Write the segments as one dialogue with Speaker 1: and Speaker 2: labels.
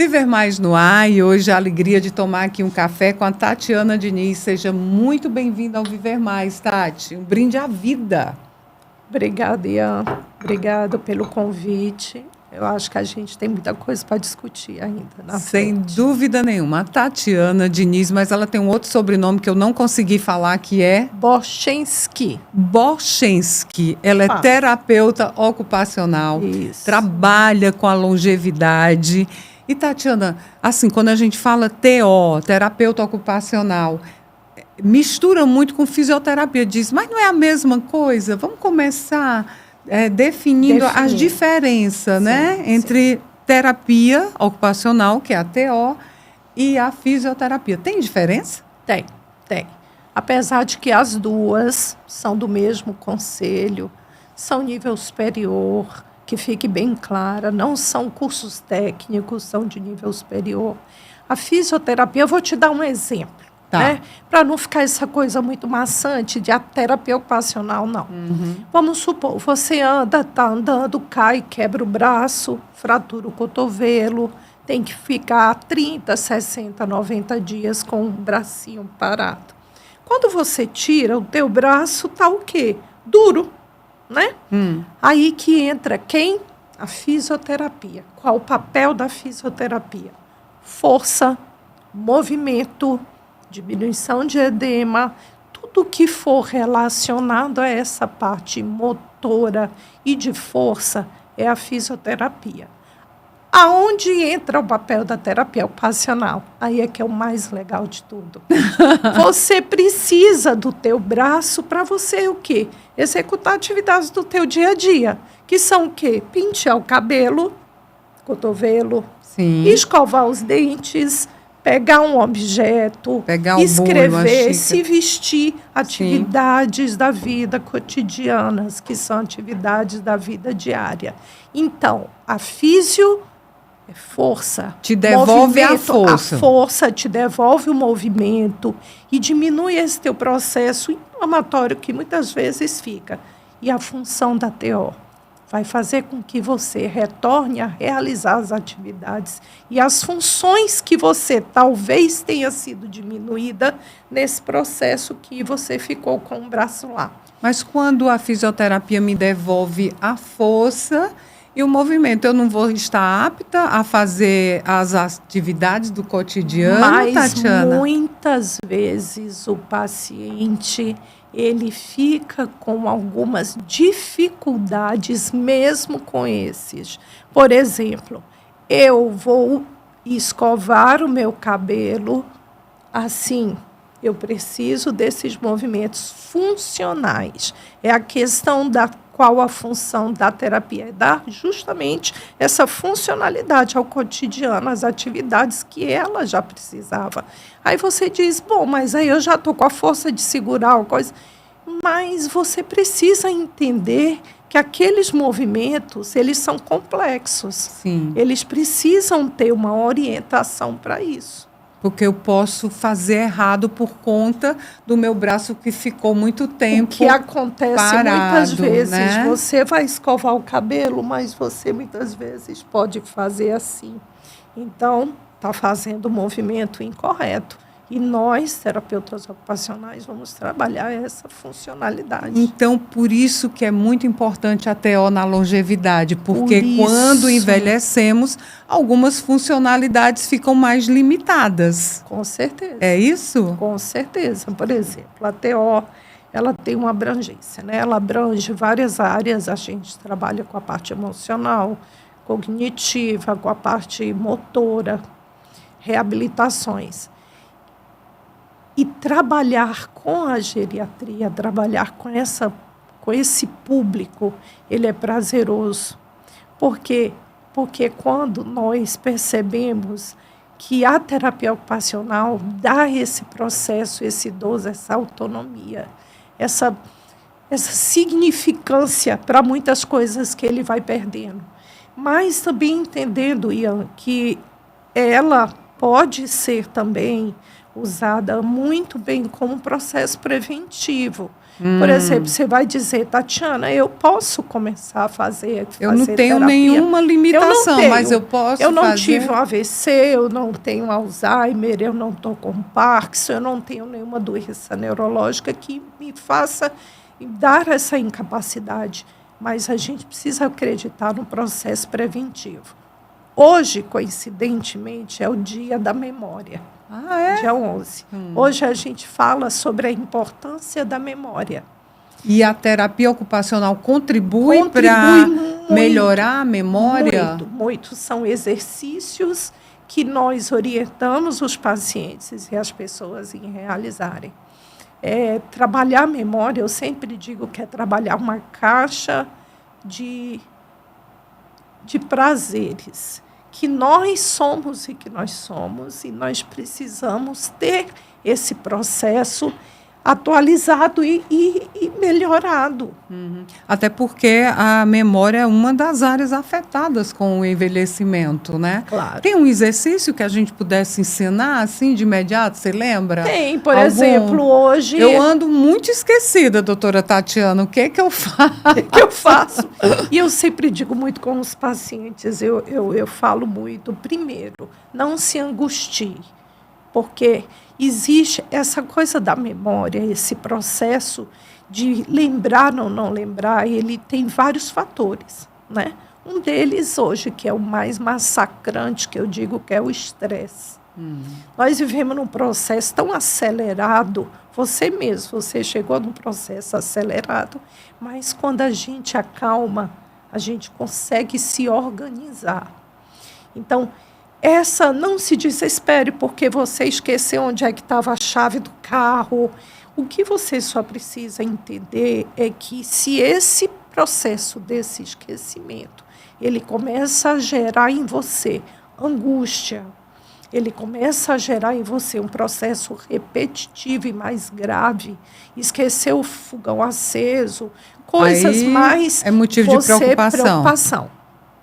Speaker 1: Viver Mais no ar, e hoje a alegria de tomar aqui um café com a Tatiana Diniz. Seja muito bem-vinda ao Viver Mais, Tati. Um brinde à vida.
Speaker 2: Obrigada, Ian. Obrigada pelo convite. Eu acho que a gente tem muita coisa para discutir ainda na
Speaker 1: Sem
Speaker 2: frente.
Speaker 1: dúvida nenhuma. A Tatiana Diniz, mas ela tem um outro sobrenome que eu não consegui falar, que é
Speaker 2: Borchensky.
Speaker 1: Borchensky. Ela é terapeuta ocupacional,
Speaker 2: Isso.
Speaker 1: trabalha com a longevidade. E, Tatiana, assim, quando a gente fala TO, terapeuta ocupacional, mistura muito com fisioterapia. Diz, mas não é a mesma coisa? Vamos começar definindo as diferenças, né? Entre terapia ocupacional, que é a TO, e a fisioterapia. Tem diferença?
Speaker 2: Tem. Apesar de que as duas são do mesmo conselho, são nível superior, que fique bem clara, não são cursos técnicos, são de nível superior. A fisioterapia, eu vou te dar um exemplo, né? Para não ficar essa coisa muito maçante de a terapia ocupacional, não. Vamos supor, você está andando, cai, quebra o braço, fratura o cotovelo, tem que ficar 30, 60, 90 dias com o bracinho parado. Quando você tira, o teu braço está o quê? Duro. Né? Aí que entra quem? A fisioterapia. Qual o papel da fisioterapia? Força, movimento, diminuição de edema, tudo que for relacionado a essa parte motora e de força é a fisioterapia. Aonde entra o papel da terapia ocupacional? Aí é que é o mais legal de tudo. Você precisa do teu braço para você o quê? Executar atividades do teu dia a dia, que são o quê? Pentear o cabelo, cotovelo, escovar os dentes, pegar um objeto, escrever, se vestir, atividades da vida cotidianas, que são atividades da vida diária. Então, a fisio é força.
Speaker 1: Te devolve a força.
Speaker 2: A força te devolve o movimento e diminui esse teu processo inflamatório que muitas vezes fica. E a função da TO vai fazer com que você retorne a realizar as atividades e as funções que você talvez tenha sido diminuída nesse processo que você ficou com o braço lá.
Speaker 1: Mas quando a fisioterapia me devolve a força e o movimento, eu não vou estar apta a fazer as atividades do cotidiano, Tatiana?
Speaker 2: Mas muitas vezes o paciente ele fica com algumas dificuldades mesmo com esses. Por exemplo, eu vou escovar o meu cabelo assim. Eu preciso desses movimentos funcionais. É a questão da qual a função da terapia é dar justamente essa funcionalidade ao cotidiano, às atividades que ela já precisava. Aí você diz, bom, mas aí eu já estou com a força de segurar a coisa. Mas você precisa entender que aqueles movimentos, eles são complexos.
Speaker 1: Sim.
Speaker 2: Eles precisam ter uma orientação para isso.
Speaker 1: Porque eu posso fazer errado por conta do meu braço que ficou muito tempo
Speaker 2: o que acontece
Speaker 1: parado,
Speaker 2: muitas vezes,
Speaker 1: né?
Speaker 2: Você vai escovar o cabelo, mas você muitas vezes pode fazer assim. Então, está fazendo o movimento incorreto. E nós, terapeutas ocupacionais, vamos trabalhar essa funcionalidade.
Speaker 1: Então, por isso que é muito importante a TO na longevidade, porque quando envelhecemos, algumas funcionalidades ficam mais limitadas.
Speaker 2: Com certeza.
Speaker 1: É isso?
Speaker 2: Com certeza. Por exemplo, a TO, ela tem uma abrangência, né? Ela abrange várias áreas, a gente trabalha com a parte emocional, cognitiva, com a parte motora, reabilitações. E trabalhar com a geriatria, trabalhar com esse público, ele é prazeroso. Por quê? Porque quando nós percebemos que a terapia ocupacional dá esse processo, esse idoso, essa autonomia, essa significância para muitas coisas que ele vai perdendo. Mas também entendendo, Ian, que ela pode ser também usada muito bem como processo preventivo. Por exemplo, você vai dizer, Tatiana, eu posso começar a fazer
Speaker 1: Eu não tenho
Speaker 2: terapia.
Speaker 1: nenhuma limitação,
Speaker 2: Eu não tenho.
Speaker 1: mas eu posso
Speaker 2: Eu não
Speaker 1: fazer...
Speaker 2: tive um AVC, eu não tenho Alzheimer, eu não estou com Parkinson, eu não tenho nenhuma doença neurológica que me faça dar essa incapacidade. Mas a gente precisa acreditar no processo preventivo. Hoje, coincidentemente, é o dia da memória.
Speaker 1: Ah, é?
Speaker 2: Dia 11. Hoje a gente fala sobre a importância da memória.
Speaker 1: E a terapia ocupacional contribui para melhorar a memória?
Speaker 2: Muito, muito. São exercícios que nós orientamos os pacientes e as pessoas em realizarem. Trabalhar a memória, eu sempre digo que é trabalhar uma caixa de prazeres que nós somos e nós precisamos ter esse processo atualizado e melhorado.
Speaker 1: Até porque a memória é uma das áreas afetadas com o envelhecimento, né?
Speaker 2: Claro.
Speaker 1: Tem um exercício que a gente pudesse ensinar, assim, de imediato, você lembra?
Speaker 2: Tem, por exemplo, hoje...
Speaker 1: Eu ando muito esquecida, doutora Tatiana, o que é que eu faço?
Speaker 2: O que eu faço? E eu sempre digo muito com os pacientes, eu falo muito, primeiro, não se angustie, porque existe essa coisa da memória, esse processo de lembrar ou não lembrar, ele tem vários fatores, né? Um deles hoje, que é o mais massacrante, que eu digo que é o estresse. Nós vivemos num processo tão acelerado, você chegou num processo acelerado, mas quando a gente acalma, a gente consegue se organizar. Então, não se desespere porque você esqueceu onde é que estava a chave do carro. O que você só precisa entender é que se esse processo desse esquecimento, ele começa a gerar em você angústia, ele começa a gerar em você um processo repetitivo e mais grave, esquecer o fogão aceso, coisas
Speaker 1: aí
Speaker 2: mais...
Speaker 1: é motivo de
Speaker 2: preocupação.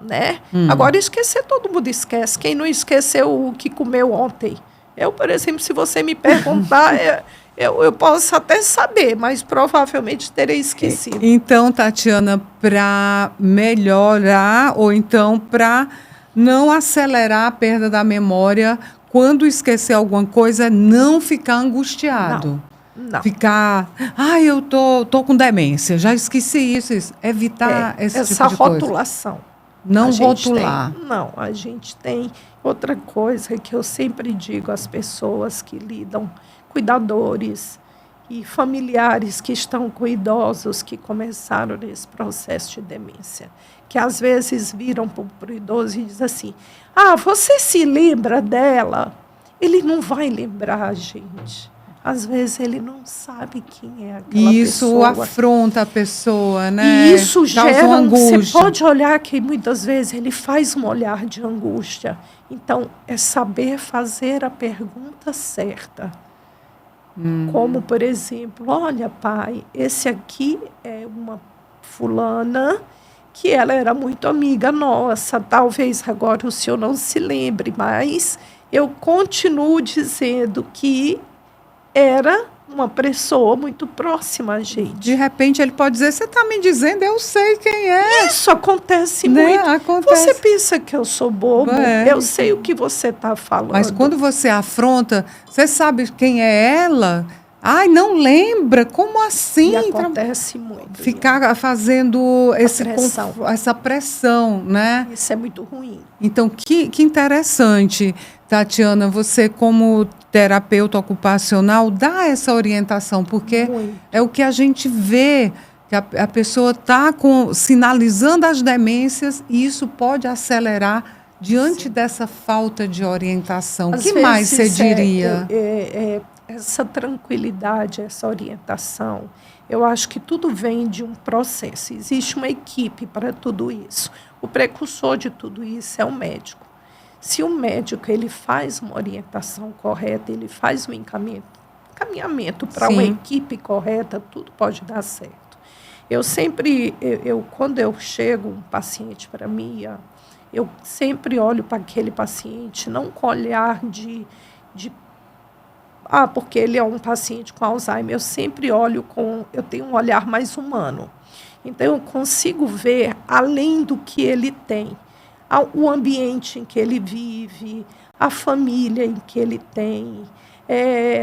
Speaker 2: Né? Agora, esquecer, todo mundo esquece. Quem não esqueceu o que comeu ontem? Eu, por exemplo, se você me perguntar, eu posso até saber, mas provavelmente terei esquecido.
Speaker 1: Então, Tatiana, para melhorar ou então para não acelerar a perda da memória, quando esquecer alguma coisa, não ficar angustiado.
Speaker 2: Não.
Speaker 1: Ficar, eu tô com demência, já esqueci isso. Evitar esse tipo de coisa.
Speaker 2: Essa rotulação.
Speaker 1: Não rotular.
Speaker 2: A gente tem outra coisa que eu sempre digo às pessoas que lidam, cuidadores e familiares que estão com idosos que começaram nesse processo de demência, que às vezes viram para o idoso e dizem assim, você se lembra dela? Ele não vai lembrar, gente. Às vezes ele não sabe quem é aquela pessoa.
Speaker 1: Isso afronta a pessoa, né?
Speaker 2: E isso gera
Speaker 1: uma angústia.
Speaker 2: Você pode olhar que muitas vezes ele faz um olhar de angústia. Então, é saber fazer a pergunta certa. Como, por exemplo, olha, pai, esse aqui é uma fulana que ela era muito amiga nossa. Talvez agora o senhor não se lembre, mas eu continuo dizendo que era uma pessoa muito próxima a gente.
Speaker 1: De repente ele pode dizer, você está me dizendo, eu sei quem é.
Speaker 2: Isso acontece muito.
Speaker 1: Acontece.
Speaker 2: Você pensa que eu sou bobo, eu sei o que você está falando.
Speaker 1: Mas quando você afronta, você sabe quem é ela? Não lembra? Como assim?
Speaker 2: E acontece muito.
Speaker 1: Ficar fazendo essa pressão, né?
Speaker 2: Isso é muito ruim.
Speaker 1: Então, que interessante, Tatiana, você como terapeuta ocupacional dá essa orientação, porque é o que a gente vê, que a pessoa está sinalizando as demências e isso pode acelerar diante dessa falta de orientação. O que mais você diria?
Speaker 2: Essa tranquilidade, essa orientação, eu acho que tudo vem de um processo. Existe uma equipe para tudo isso. O precursor de tudo isso é o médico. Se o médico ele faz uma orientação correta, ele faz um encaminhamento para uma equipe correta, tudo pode dar certo. Quando eu chego um paciente para mim, eu sempre olho para aquele paciente, não com olhar de porque ele é um paciente com Alzheimer, eu tenho um olhar mais humano. Então, eu consigo ver além do que ele tem, o ambiente em que ele vive, a família em que ele tem,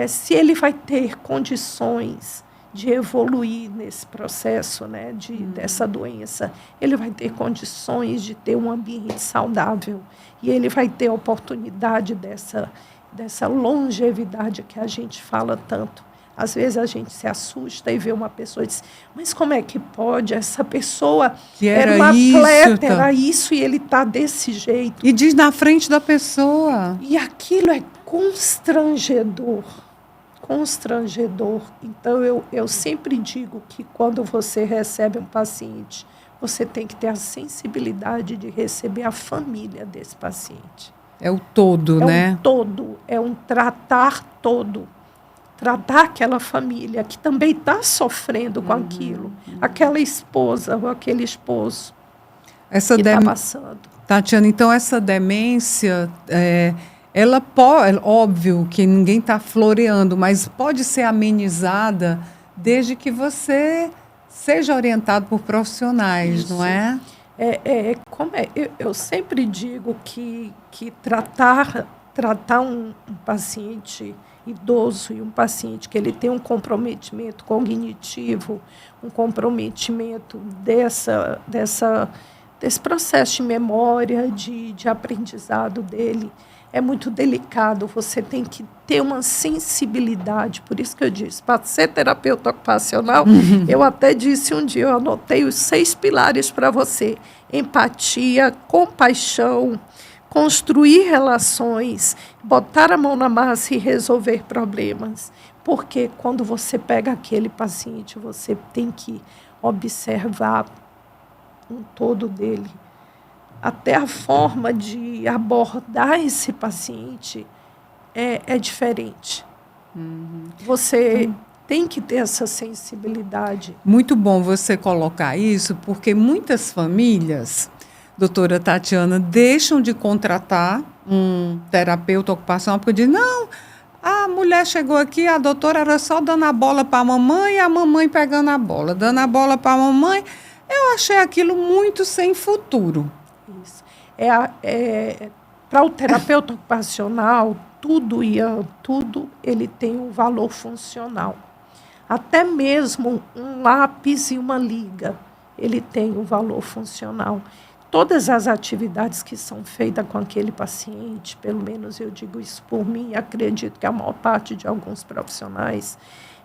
Speaker 2: se ele vai ter condições de evoluir nesse processo, né, dessa doença. Ele vai ter condições de ter um ambiente saudável e ele vai ter a oportunidade dessa longevidade que a gente fala tanto. Às vezes a gente se assusta e vê uma pessoa e diz, mas como é que pode? Essa pessoa
Speaker 1: que
Speaker 2: era uma atleta, era isso, e ele está desse jeito.
Speaker 1: E diz na frente da pessoa.
Speaker 2: E aquilo é constrangedor. Constrangedor. Então, eu sempre digo que quando você recebe um paciente, você tem que ter a sensibilidade de receber a família desse paciente.
Speaker 1: É o todo, né?
Speaker 2: É um todo, é um tratar todo. Tratar aquela família que também está sofrendo com aquilo. Aquela esposa ou aquele esposo que está passando.
Speaker 1: Tatiana, então essa demência, ela pode, óbvio que ninguém está floreando, mas pode ser amenizada desde que você seja orientado por profissionais, não é?
Speaker 2: Eu sempre digo que tratar um paciente idoso e um paciente que ele tem um comprometimento cognitivo, um comprometimento desse processo de memória, de aprendizado dele, é muito delicado. Você tem que ter uma sensibilidade. Por isso que eu disse, para ser terapeuta ocupacional, eu até disse um dia, eu anotei os 6 pilares para você. Empatia, compaixão, construir relações, botar a mão na massa e resolver problemas. Porque quando você pega aquele paciente, você tem que observar um todo dele. Até a forma de abordar esse paciente é diferente. Você tem que ter essa sensibilidade.
Speaker 1: Muito bom você colocar isso, porque muitas famílias, doutora Tatiana, deixam de contratar um terapeuta ocupacional porque dizem, não, a mulher chegou aqui, a doutora era só dando a bola para a mamãe e a mamãe pegando a bola, dando a bola para a mamãe. Eu achei aquilo muito sem futuro.
Speaker 2: Isso. Para o terapeuta ocupacional, tudo ele tem um valor funcional. Até mesmo um lápis e uma liga, ele tem um valor funcional. Todas as atividades que são feitas com aquele paciente, pelo menos eu digo isso por mim, acredito que a maior parte de alguns profissionais,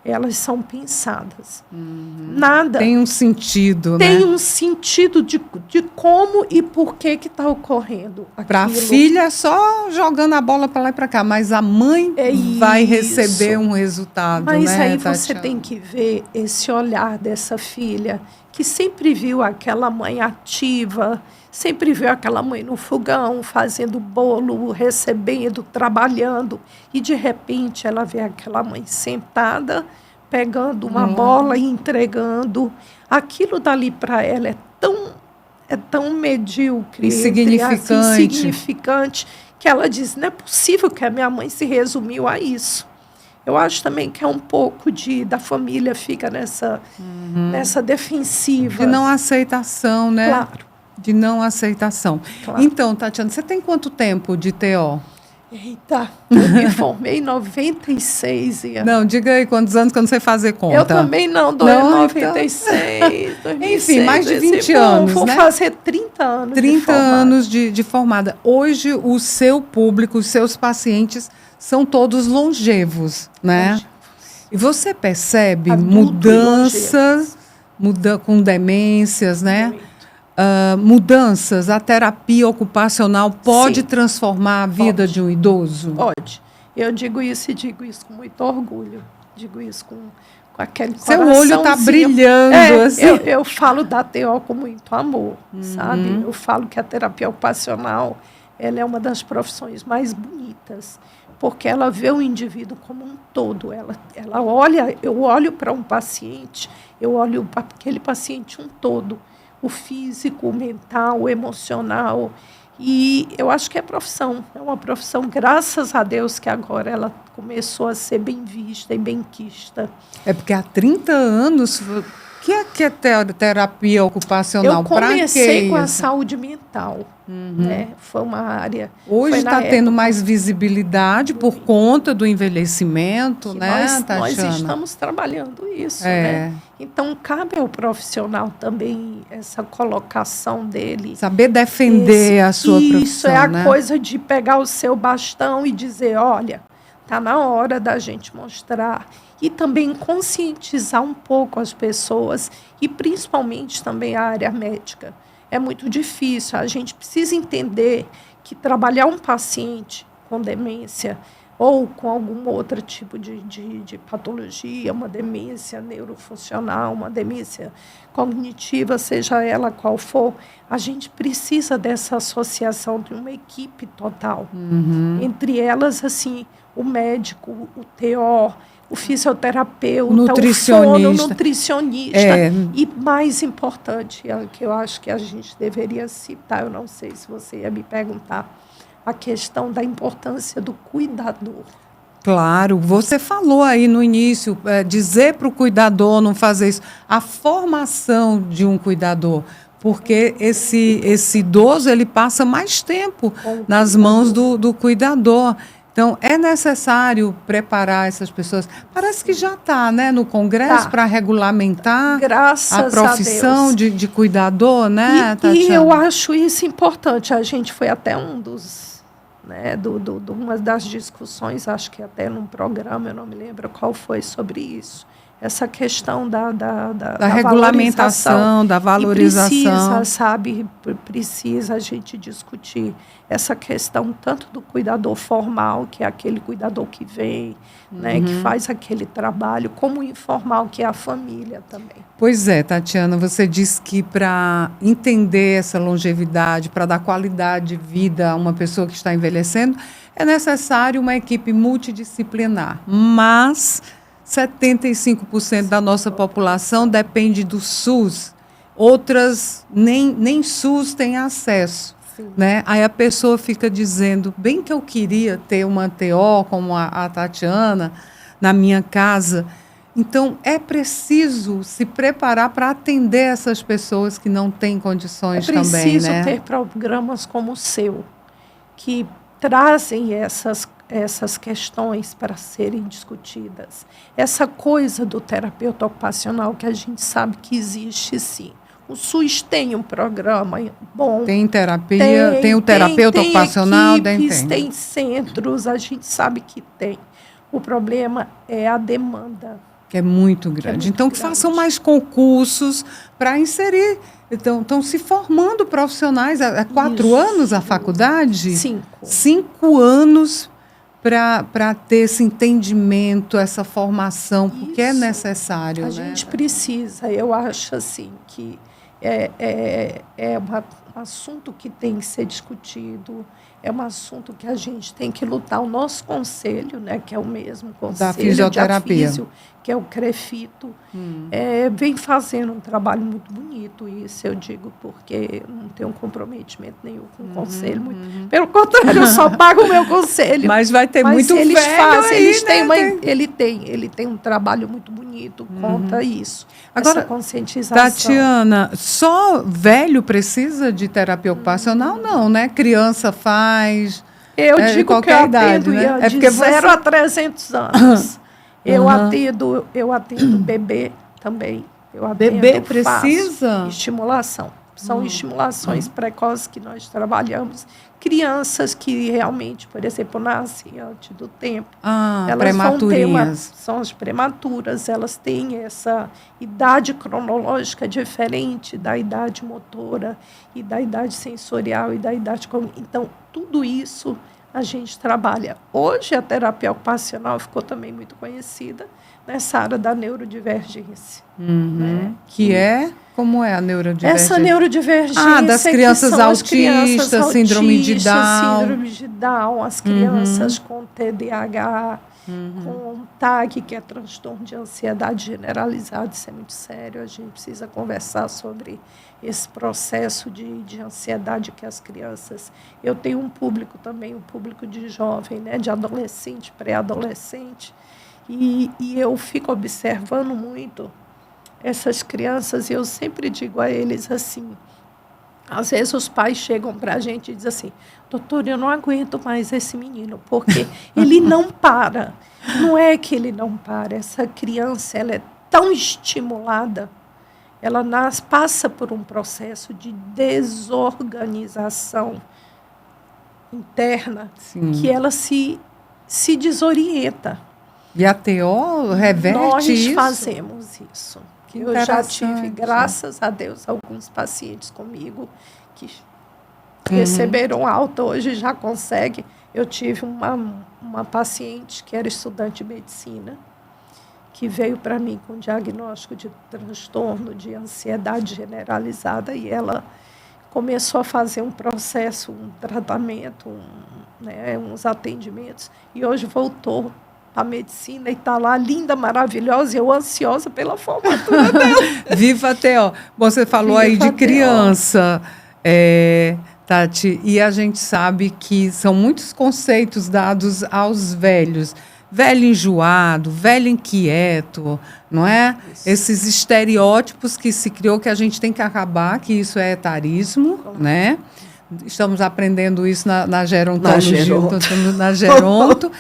Speaker 2: elas são pensadas. Nada.
Speaker 1: Tem um sentido,
Speaker 2: tem,
Speaker 1: né?
Speaker 2: um sentido de como e por que está ocorrendo aquilo.
Speaker 1: Para a filha é só jogando a bola para lá e para cá, mas a mãe vai receber um resultado,
Speaker 2: mas
Speaker 1: né,
Speaker 2: aí
Speaker 1: Tatiana?
Speaker 2: Você tem que ver esse olhar dessa filha, que sempre viu aquela mãe ativa, sempre viu aquela mãe no fogão, fazendo bolo, recebendo, trabalhando, e de repente ela vê aquela mãe sentada, pegando uma bola e entregando. Aquilo dali para ela é tão medíocre, insignificante, que ela diz, não é possível que a minha mãe se resumiu a isso. Eu acho também que é um pouco da família fica nessa defensiva.
Speaker 1: De não aceitação, né?
Speaker 2: Claro.
Speaker 1: De não aceitação. Claro. Então, Tatiana, você tem quanto tempo de TO?
Speaker 2: Eita, eu me formei em 96.
Speaker 1: Não, diga aí quantos anos que eu não sei fazer conta.
Speaker 2: Eu também não, em 96, 2006.
Speaker 1: Enfim, mais de 20 anos,
Speaker 2: vou
Speaker 1: né?
Speaker 2: fazer 30 anos
Speaker 1: 30 anos de formada. Hoje, o seu público, os seus pacientes são todos longevos, né? Longevos. E você percebe mudanças com demências, né? Mudanças, a terapia ocupacional pode transformar a vida de um idoso?
Speaker 2: Pode. Eu digo isso e digo isso com muito orgulho. Digo isso com aquele
Speaker 1: seu olho está brilhando. Assim.
Speaker 2: Eu falo da TO com muito amor, sabe? Eu falo que a terapia ocupacional ela é uma das profissões mais bonitas, porque ela vê o indivíduo como um todo. Ela olha, eu olho para um paciente, eu olho para aquele paciente um todo, o físico, o mental, o emocional. E eu acho que é uma profissão, graças a Deus, que agora ela começou a ser bem vista e bem quista.
Speaker 1: É porque há 30 anos, o que é terapia ocupacional?
Speaker 2: Eu comecei com a
Speaker 1: isso?
Speaker 2: saúde mental, né? Foi uma área...
Speaker 1: Hoje está tendo mais visibilidade por conta do envelhecimento, né, Tatiana?
Speaker 2: Nós estamos trabalhando isso, né? Então, cabe ao profissional também essa colocação dele.
Speaker 1: Saber defender a sua profissão,
Speaker 2: isso é a coisa de pegar o seu bastão e dizer, olha, está na hora da gente mostrar. E também conscientizar um pouco as pessoas, e principalmente também a área médica. É muito difícil, a gente precisa entender que trabalhar um paciente com demência ou com algum outro tipo de patologia, uma demência neurofuncional, uma demência cognitiva, seja ela qual for, a gente precisa dessa associação de uma equipe total. Entre elas, assim, o médico, o TO, o fisioterapeuta, o nutricionista. E mais importante, que eu acho que a gente deveria citar, eu não sei se você ia me perguntar, a questão da importância do cuidador.
Speaker 1: Claro, você falou aí no início, dizer para o cuidador não fazer isso, a formação de um cuidador, porque esse idoso ele passa mais tempo nas mãos do cuidador. Então, é necessário preparar essas pessoas. Parece que já está, né, no Congresso para regulamentar a profissão de cuidador, né, Tatiana?
Speaker 2: E eu acho isso importante. A gente foi até uma das discussões, acho que até num programa, eu não me lembro qual foi, sobre isso. Essa questão da
Speaker 1: regulamentação, da valorização.
Speaker 2: Precisa a gente discutir essa questão tanto do cuidador formal, que é aquele cuidador que vem, né, que faz aquele trabalho, como o informal, que é a família também.
Speaker 1: Pois é, Tatiana, você disse que para entender essa longevidade, para dar qualidade de vida a uma pessoa que está envelhecendo, é necessário uma equipe multidisciplinar, mas 75% da nossa população depende do SUS. Outras nem SUS tem acesso. Né? Aí a pessoa fica dizendo, bem que eu queria ter uma TO como a Tatiana na minha casa. Então, é preciso se preparar para atender essas pessoas que não têm condições também. É
Speaker 2: preciso ter programas como o seu, que trazem essas questões para serem discutidas. Essa coisa do terapeuta ocupacional que a gente sabe que existe, sim. O SUS tem um programa bom.
Speaker 1: Tem terapia, tem o terapeuta ocupacional.
Speaker 2: Tem centros, a gente sabe que tem. O problema é a demanda.
Speaker 1: Que é muito grande. Então, que façam mais concursos para inserir. Estão se formando profissionais. Há 4 anos a faculdade?
Speaker 2: 5.
Speaker 1: 5 anos para ter esse entendimento, essa formação, porque é necessário.
Speaker 2: A gente precisa, eu acho assim, que é um assunto que tem que ser discutido, é um assunto que a gente tem que lutar. O nosso conselho, né, que é o mesmo conselho
Speaker 1: da fisioterapia,
Speaker 2: que é o CREFITO, vem fazendo um trabalho muito bonito, isso eu digo porque não tenho um comprometimento nenhum com o conselho, pelo contrário, eu só pago o meu conselho.
Speaker 1: Mas vai ter muito
Speaker 2: eles
Speaker 1: velho
Speaker 2: fazem,
Speaker 1: aí,
Speaker 2: eles
Speaker 1: né?
Speaker 2: Ele tem um trabalho muito bonito contra isso.
Speaker 1: Agora,
Speaker 2: essa conscientização.
Speaker 1: Tatiana, só velho precisa de terapia ocupacional? Não, né? Criança faz.
Speaker 2: Eu digo que eu atendo de 0 a 300 anos. Eu atendo bebê também.
Speaker 1: Bebê precisa?
Speaker 2: Estimulação. São estimulações precoces que nós trabalhamos. Crianças que realmente, por exemplo, nascem antes do tempo.
Speaker 1: Elas prematurinhas.
Speaker 2: São as prematuras, elas têm essa idade cronológica diferente da idade motora e da idade sensorial e da idade... Então, tudo isso a gente trabalha. Hoje, a terapia ocupacional ficou também muito conhecida nessa área da neurodivergência.
Speaker 1: Né? Que é? Como é a neurodivergência?
Speaker 2: Essa neurodivergência
Speaker 1: das crianças autistas, síndrome de Down.
Speaker 2: Síndrome de Down, as crianças com TDAH. com TAG, que é transtorno de ansiedade generalizada. Isso é muito sério, a gente precisa conversar sobre esse processo de ansiedade que as crianças... Eu tenho um público também, um público de jovem, né, de adolescente, pré-adolescente, e eu fico observando muito essas crianças, e eu sempre digo a eles assim, às vezes os pais chegam para a gente e dizem assim, doutor, eu não aguento mais esse menino, porque ele não para. Não é que ele não para, essa criança ela é tão estimulada, ela passa por um processo de desorganização interna,
Speaker 1: Sim.
Speaker 2: que ela se desorienta.
Speaker 1: E a TO reverte isso?
Speaker 2: Nós fazemos isso. Eu já tive, graças a Deus, alguns pacientes comigo que receberam alta, hoje já conseguem. Eu tive uma paciente que era estudante de medicina, que veio para mim com diagnóstico de transtorno de ansiedade generalizada, e ela começou a fazer um processo, um tratamento, uns atendimentos, e hoje voltou a medicina e está lá, linda, maravilhosa, e eu ansiosa pela formatura dela.
Speaker 1: Viva a TO! Você falou aí de criança, Tati, e a gente sabe que são muitos conceitos dados aos velhos. Velho enjoado, velho inquieto, não é? Isso. Esses estereótipos que se criou, que a gente tem que acabar, que isso é etarismo, né? Estamos aprendendo isso na gerontologia, na geronto.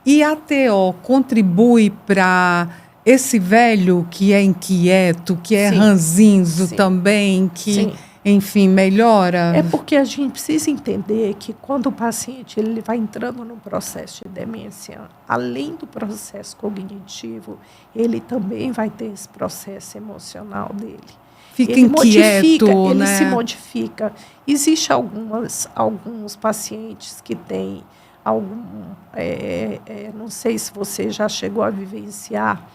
Speaker 1: E a TO contribui para esse velho que é inquieto, que é ranzinzo também, que, enfim, melhora?
Speaker 2: É porque a gente precisa entender que quando o paciente ele vai entrando num processo de demência, além do processo cognitivo, ele também vai ter esse processo emocional dele.
Speaker 1: Fica
Speaker 2: ele
Speaker 1: inquieto,
Speaker 2: ele se modifica. Existem alguns pacientes que têm não sei se você já chegou a vivenciar,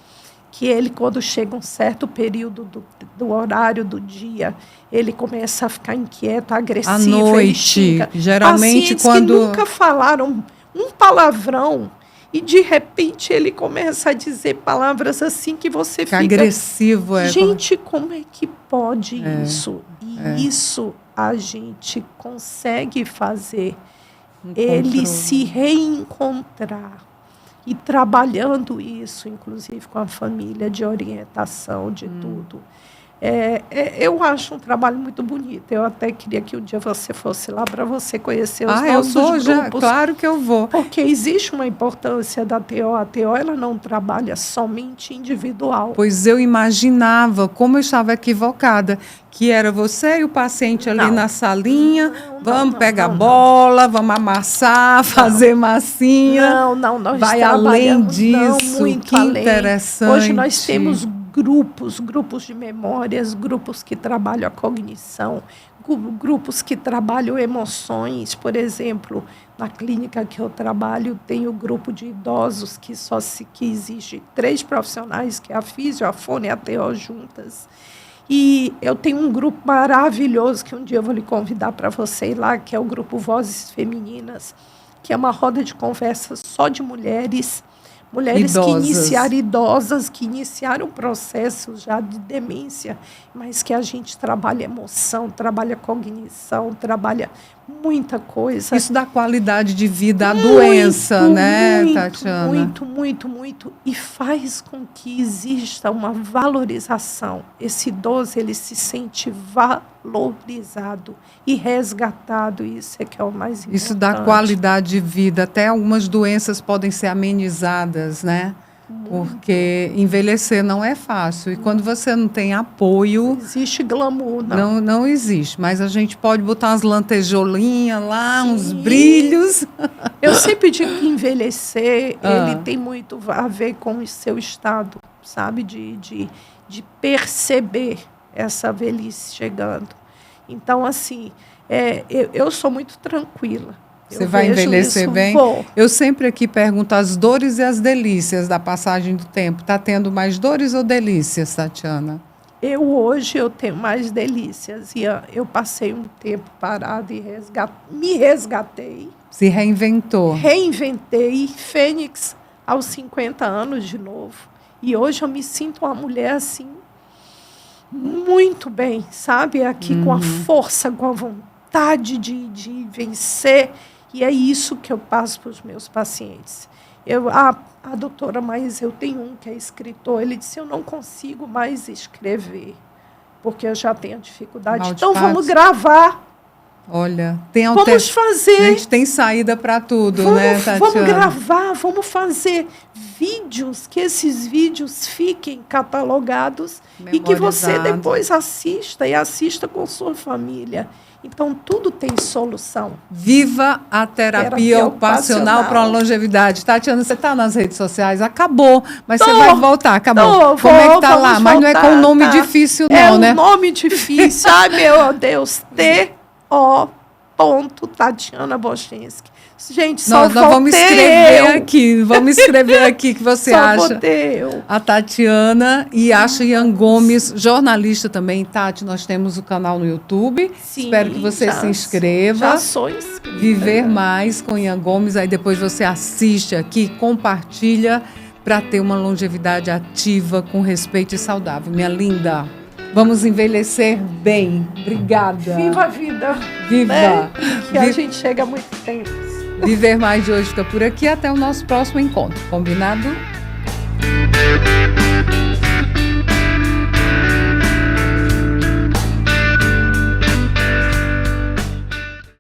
Speaker 2: que ele, quando chega um certo período do horário do dia, ele começa a ficar inquieto, agressivo.
Speaker 1: À noite, geralmente
Speaker 2: pacientes
Speaker 1: quando...
Speaker 2: que nunca falaram um palavrão, e de repente ele começa a dizer palavras assim que você fica...
Speaker 1: agressivo.
Speaker 2: Gente, como é que pode isso? E isso a gente consegue fazer ele se reencontrar, e trabalhando isso, inclusive com a família, de orientação, de tudo. Eu acho um trabalho muito bonito. Eu até queria que um dia você fosse lá para você conhecer os nossos grupos.
Speaker 1: Já, claro que eu vou.
Speaker 2: Porque existe uma importância da TO. A TO ela não trabalha somente individual.
Speaker 1: Pois eu imaginava, como eu estava equivocada, que era você e o paciente ali na salinha, vamos pegar bola, vamos amassar, fazer massinha.
Speaker 2: Não, nós
Speaker 1: vai além disso,
Speaker 2: muito
Speaker 1: que
Speaker 2: além.
Speaker 1: Interessante.
Speaker 2: Hoje nós temos grupos de memórias, grupos que trabalham a cognição, grupos que trabalham emoções. Por exemplo, na clínica que eu trabalho, tem o grupo de idosos que existe 3 profissionais, que é a fisio, a fono e a TO juntas. E eu tenho um grupo maravilhoso, que um dia eu vou lhe convidar para você ir lá, que é o grupo Vozes Femininas, que é uma roda de conversa só de mulheres idosas, que iniciaram processos já de demência, mas que a gente trabalha emoção, trabalha cognição, trabalha muita coisa.
Speaker 1: Isso dá qualidade de vida à doença, né, Tatiana?
Speaker 2: Muito. E faz com que exista uma valorização. Esse idoso, ele se sente valorizado e resgatado. Isso é que é o mais importante.
Speaker 1: Isso dá qualidade de vida. Até algumas doenças podem ser amenizadas, né? Porque envelhecer não é fácil. E quando você não tem apoio...
Speaker 2: Não existe glamour,
Speaker 1: não existe. Mas a gente pode botar umas lantejoulinhas lá, uns brilhos.
Speaker 2: Eu sempre digo que envelhecer, ele tem muito a ver com o seu estado, sabe? De perceber essa velhice chegando. Então, assim, eu sou muito tranquila.
Speaker 1: Você vai envelhecer bem? Eu sempre aqui pergunto as dores e as delícias da passagem do tempo. Está tendo mais dores ou delícias, Tatiana?
Speaker 2: Hoje eu tenho mais delícias. E eu passei um tempo parada e me resgatei.
Speaker 1: Se reinventou.
Speaker 2: Reinventei. Fênix aos 50 anos de novo. E hoje eu me sinto uma mulher assim, muito bem, sabe? Aqui com a força, com a vontade de vencer. E é isso que eu passo para os meus pacientes. A doutora, mas eu tenho um que é escritor, ele disse, eu não consigo mais escrever, porque eu já tenho dificuldade. Então vamos gravar.
Speaker 1: Olha,
Speaker 2: vamos fazer.
Speaker 1: A gente tem saída para tudo, né, Tatiana?
Speaker 2: Vamos gravar, vamos fazer vídeos, que esses vídeos fiquem catalogados e que você depois assista com sua família. Então, tudo tem solução.
Speaker 1: Viva a terapia ocupacional para uma longevidade. Tatiana, você está nas redes sociais? Acabou, mas você vai voltar, acabou. Como é que está lá? Mas não é com um nome difícil, não, né?
Speaker 2: É um nome difícil. Ai, meu Deus. Tatiana Boschinski. Gente, só
Speaker 1: nós vamos escrever aqui que você acha. A Tatiana e acha Ian Gomes, jornalista também. Tati, nós temos o canal no YouTube. Sim, espero que você se inscreva.
Speaker 2: Já sou inscrita.
Speaker 1: Viver Mais com Ian Gomes. Aí depois você assiste aqui, compartilha para ter uma longevidade ativa, com respeito e saudável. Minha linda, vamos envelhecer bem. Obrigada.
Speaker 2: Viva a vida.
Speaker 1: Viva.
Speaker 2: Né? Que a gente chega a muito tempo.
Speaker 1: Viver Mais de hoje fica por aqui. Até o nosso próximo encontro. Combinado?